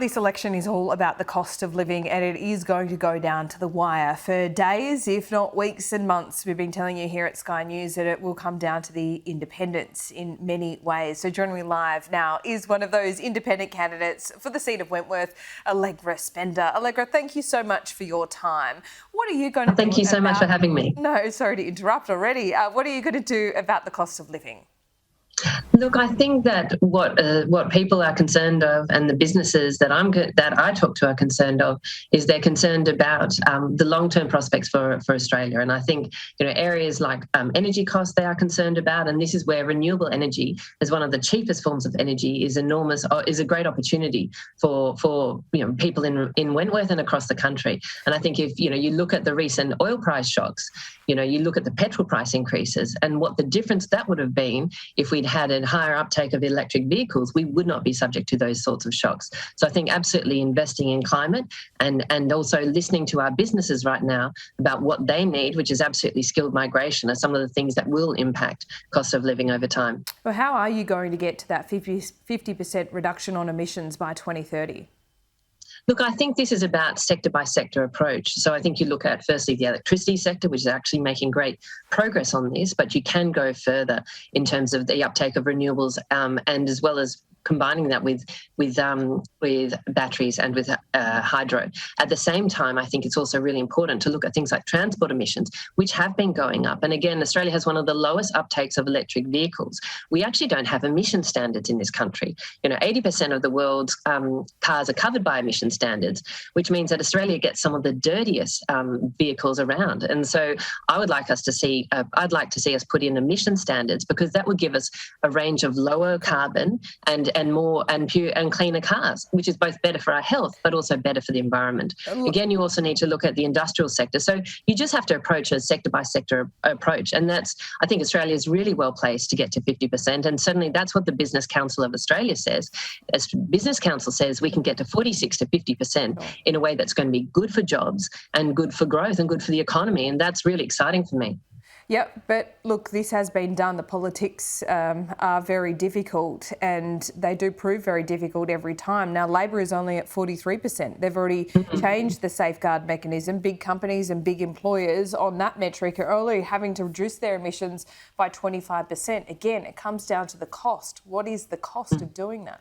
This election is all about the cost of living, and it is going to go down to the wire for days, if not weeks and months. We've been telling you here at Sky News that it will come down to the independents in many ways. So joining me live now is one of those independent candidates for the seat of Wentworth, Allegra Spender. Allegra, thank you so much for your time. What are you going to do? Thank you so much for having me. No, sorry to interrupt already. What are you going to do about the cost of living? Look, I think that what people are concerned of, and the businesses that I talk to are concerned of, is they're concerned about the long-term prospects for Australia. And I think areas like energy costs they are concerned about, and this is where renewable energy, as one of the cheapest forms of energy, is a great opportunity for people in Wentworth and across the country. And I think if you look at the recent oil price shocks, you look at the petrol price increases, and what the difference that would have been if we'd had a higher uptake of electric vehicles, we would not be subject to those sorts of shocks. So I think absolutely investing in climate and also listening to our businesses right now about what they need, which is absolutely skilled migration, are some of the things that will impact cost of living over time. Well, how are you going to get to that 50% reduction on emissions by 2030? Look, I think this is about sector-by-sector approach. So I think you look at, firstly, the electricity sector, which is actually making great progress on this, but you can go further in terms of the uptake of renewables and as well as combining that with batteries and with hydro. At the same time, I think it's also really important to look at things like transport emissions, which have been going up. And again, Australia has one of the lowest uptakes of electric vehicles. We actually don't have emission standards in this country. 80% of the world's cars are covered by emission standards, which means that Australia gets some of the dirtiest vehicles around. And so I'd like to see us put in emission standards, because that would give us a range of lower carbon and more and pure and cleaner cars, which is both better for our health but also better for the environment. Again, you also need to look at the industrial sector. So you just have to approach a sector by sector approach, and I think Australia is really well placed to get to 50%, and certainly that's what the Business Council of Australia says. As Business Council says, we can get to 46 to 50% in a way that's going to be good for jobs and good for growth and good for the economy, and that's really exciting for me. Yep, but look, this has been done. The politics are very difficult, and they do prove very difficult every time. Now, Labor is only at 43%. They've already changed the safeguard mechanism. Big companies and big employers on that metric are only having to reduce their emissions by 25%. Again, it comes down to the cost. What is the cost of doing that?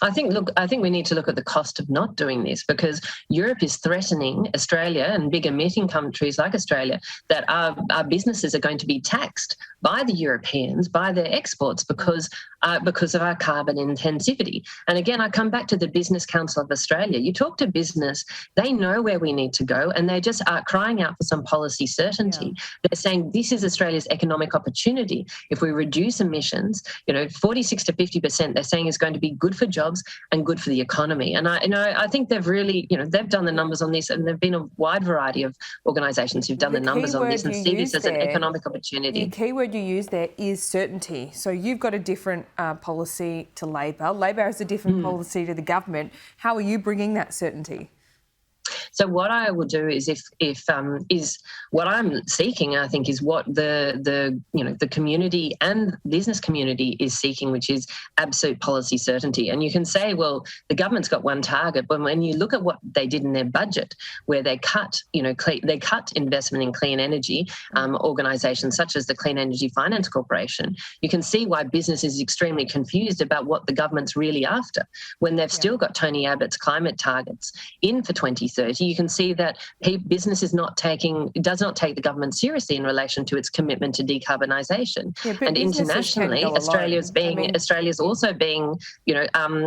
I think we need to look at the cost of not doing this, because Europe is threatening Australia and big emitting countries like Australia that our businesses are going to be taxed by the Europeans, by their exports, because of our carbon intensivity. And again, I come back to the Business Council of Australia. You talk to business, they know where we need to go, and they just are crying out for some policy certainty. Yeah. They're saying this is Australia's economic opportunity. If we reduce emissions, 46 to 50%, they're saying is going to be good for jobs and good for the economy. And I think they've really, they've done the numbers on this, and there've been a wide variety of organisations who've done the numbers on this and see this as an economic opportunity. The key word you use there is certainty. So you've got a different policy to Labor. Labor has a different policy to the government. How are you bringing that certainty? So what I will do is if what I'm seeking, I think, is what the community and business community is seeking, which is absolute policy certainty. And you can say, well, the government's got one target, but when you look at what they did in their budget, where they cut investment in clean energy organisations such as the Clean Energy Finance Corporation, you can see why business is extremely confused about what the government's really after, when they've still got Tony Abbott's climate targets in for 2030. You can see that business does not take the government seriously in relation to its commitment to decarbonisation. Yeah, and internationally, Australia's also being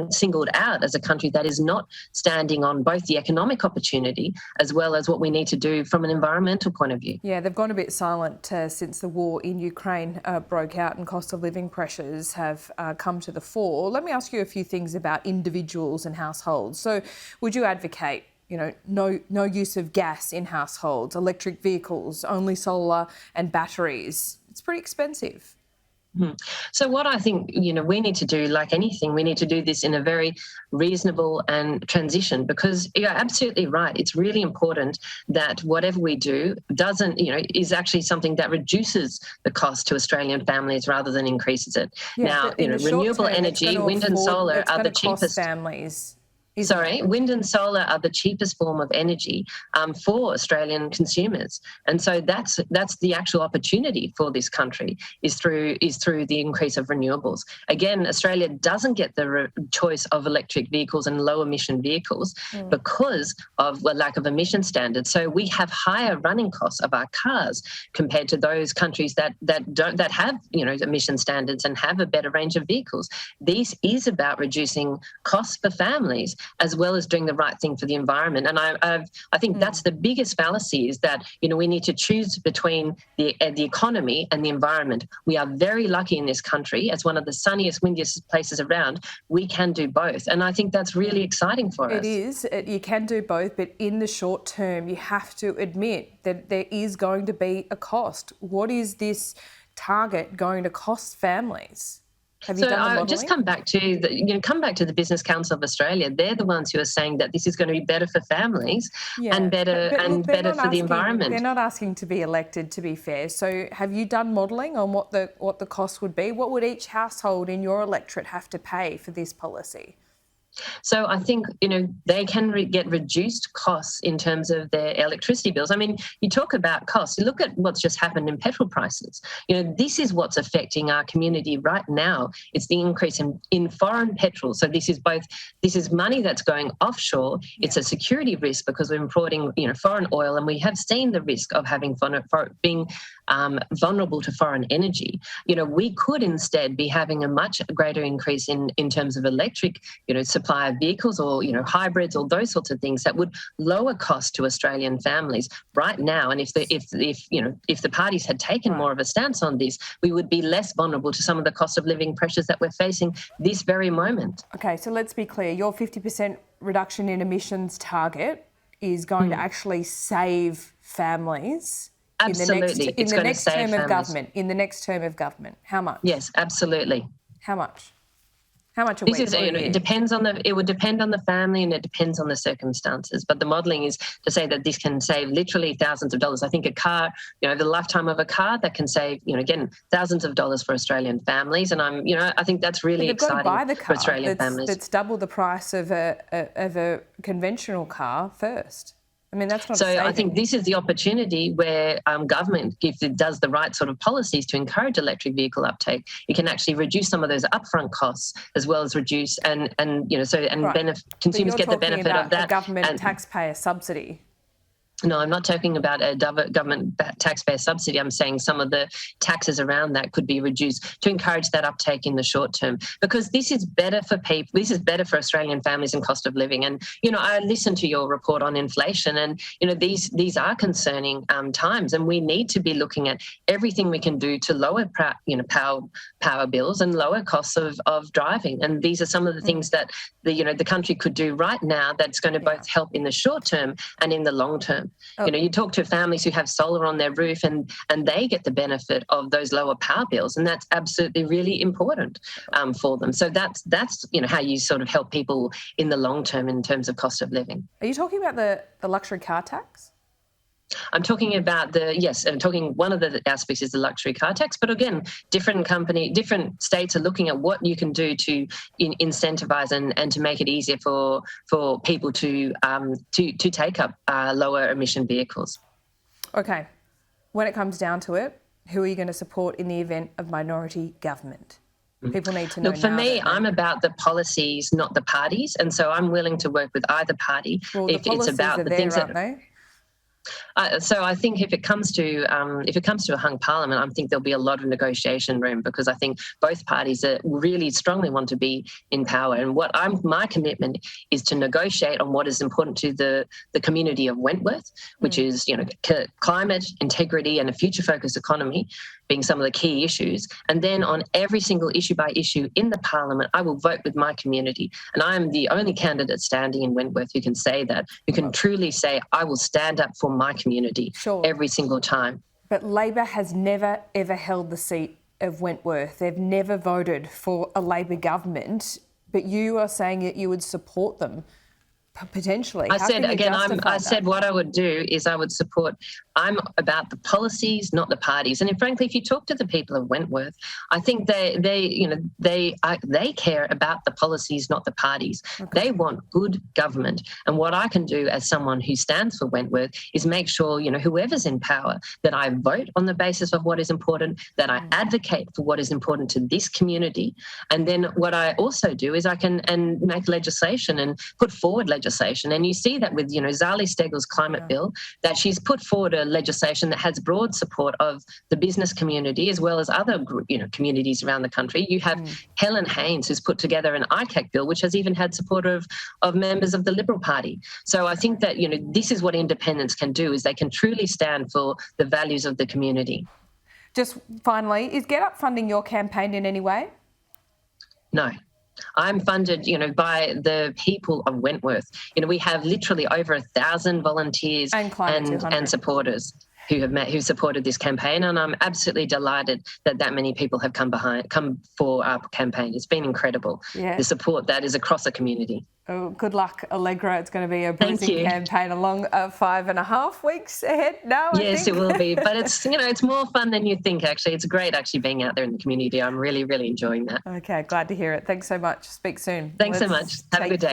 singled out as a country that is not standing on both the economic opportunity as well as what we need to do from an environmental point of view. Yeah, they've gone a bit silent since the war in Ukraine broke out and cost of living pressures have come to the fore. Let me ask you a few things about individuals and households. So would you advocate no use of gas in households, electric vehicles, only solar and batteries? It's pretty expensive. So what I think, we need to do, like anything, we need to do this in a very reasonable and transition, because you're absolutely right. It's really important that whatever we do is actually something that reduces the cost to Australian families rather than increases it. Yeah, now, renewable energy, wind and solar are the cheapest. Families Sorry, wind and solar are the cheapest form of energy for Australian consumers, and so that's the actual opportunity for this country is through the increase of renewables. Again, Australia doesn't get the choice of electric vehicles and low emission vehicles because of a lack of emission standards. So we have higher running costs of our cars compared to those countries that have emission standards and have a better range of vehicles. This is about reducing costs for families, as well as doing the right thing for the environment. And I think that's the biggest fallacy, is that we need to choose between the economy and the environment. We are very lucky in this country, as one of the sunniest, windiest places around. We can do both, and I think that's really exciting for us. It is. You can do both, but in the short term, you have to admit that there is going to be a cost. What is this target going to cost families? Have you done the modelling? Just come back to the Business Council of Australia. They're the ones who are saying that this is going to be better for families and better for the environment. They're not asking to be elected, to be fair. So have you done modelling on what the cost would be? What would each household in your electorate have to pay for this policy? So I think, they can get reduced costs in terms of their electricity bills. I mean, you talk about costs. You look at what's just happened in petrol prices. This is what's affecting our community right now. It's the increase in foreign petrol. So this is money that's going offshore. It's a security risk because we're importing, foreign oil, and we have seen the risk of being vulnerable to foreign energy. We could instead be having a much greater increase in terms of electric, supply of vehicles, or hybrids, or those sorts of things that would lower costs to Australian families right now. And if the parties had taken more of a stance on this, we would be less vulnerable to some of the cost of living pressures that we're facing this very moment. Okay, so let's be clear. Your 50% reduction in emissions target is going to actually save families. Absolutely. In the next term of government. How much? Yes, absolutely. How much? How much a week? It depends on it would depend on the family, and it depends on the circumstances. But the modelling is to say that this can save literally thousands of dollars. I think a car, the lifetime of a car, that can save, again, thousands of dollars for Australian families. And I think that's really exciting for Australian families. That's double the price of a conventional car first. I mean, that's not so. I think this is the opportunity where government, if it does the right sort of policies to encourage electric vehicle uptake, it can actually reduce some of those upfront costs, as well as reduce consumers get the benefit of that. A government taxpayer subsidy. No, I'm not talking about a government taxpayer subsidy. I'm saying some of the taxes around that could be reduced to encourage that uptake in the short term, because this is better for people. This is better for Australian families and cost of living. And, I listened to your report on inflation, and, these are concerning times, and we need to be looking at everything we can do to lower, power bills and lower costs of driving. And these are some of the things that the country could do right now that's going to both help in the short term and in the long term. You talk to families who have solar on their roof, and they get the benefit of those lower power bills, and that's absolutely really important for them. So that's how you sort of help people in the long term in terms of cost of living. Are you talking about the luxury car tax? I'm talking about one of the aspects is the luxury car tax, but again, different states are looking at what you can do to incentivise and to make it easier for people to take up lower emission vehicles. Okay, when it comes down to it, who are you going to support in the event of minority government? People need to know. Look, for me, I'm about the policies, not the parties, and so I'm willing to work with either party if it's about the things that. Aren't they? So I think if it comes to a hung parliament, I think there'll be a lot of negotiation room, because I think both parties really strongly want to be in power. And my commitment is to negotiate on what is important to the community of Wentworth, which is climate, integrity, and a future-focused economy being some of the key issues. And then on every single issue by issue in the parliament, I will vote with my community. And I am the only candidate standing in Wentworth who can say that, who can truly say, I will stand up for my community every single time. But Labor has never, ever held the seat of Wentworth. They've never voted for a Labor government, but you are saying that you would support them. Potentially. I How said, can you again, justify I said that? what I would do is I would support, I'm about the policies, not the parties. And frankly, if you talk to the people of Wentworth, I think they care about the policies, not the parties. Okay. They want good government. And what I can do as someone who stands for Wentworth is make sure, whoever's in power, that I vote on the basis of what is important, that I advocate for what is important to this community. And then what I also do is I can make legislation and put forward legislation. And you see that with, Zali Steggall's climate bill, that she's put forward a legislation that has broad support of the business community as well as other, communities around the country. You have Helen Haynes, who's put together an ICAC bill, which has even had support of members of the Liberal Party. So I think that, this is what independents can do, is they can truly stand for the values of the community. Just finally, is Get Up funding your campaign in any way? No. I'm funded, by the people of Wentworth. We have literally over 1,000 volunteers and supporters who supported this campaign, and I'm absolutely delighted that many people have come for our campaign. It's been incredible. Yeah. The support that is across the community. Oh, good luck, Allegra. It's going to be a bruising campaign along 5.5 weeks ahead now, Yes, it will be. But it's, it's more fun than you think, actually. It's great actually being out there in the community. I'm really, really enjoying that. Okay, glad to hear it. Thanks so much. Speak soon. Thanks so much. Have a good day.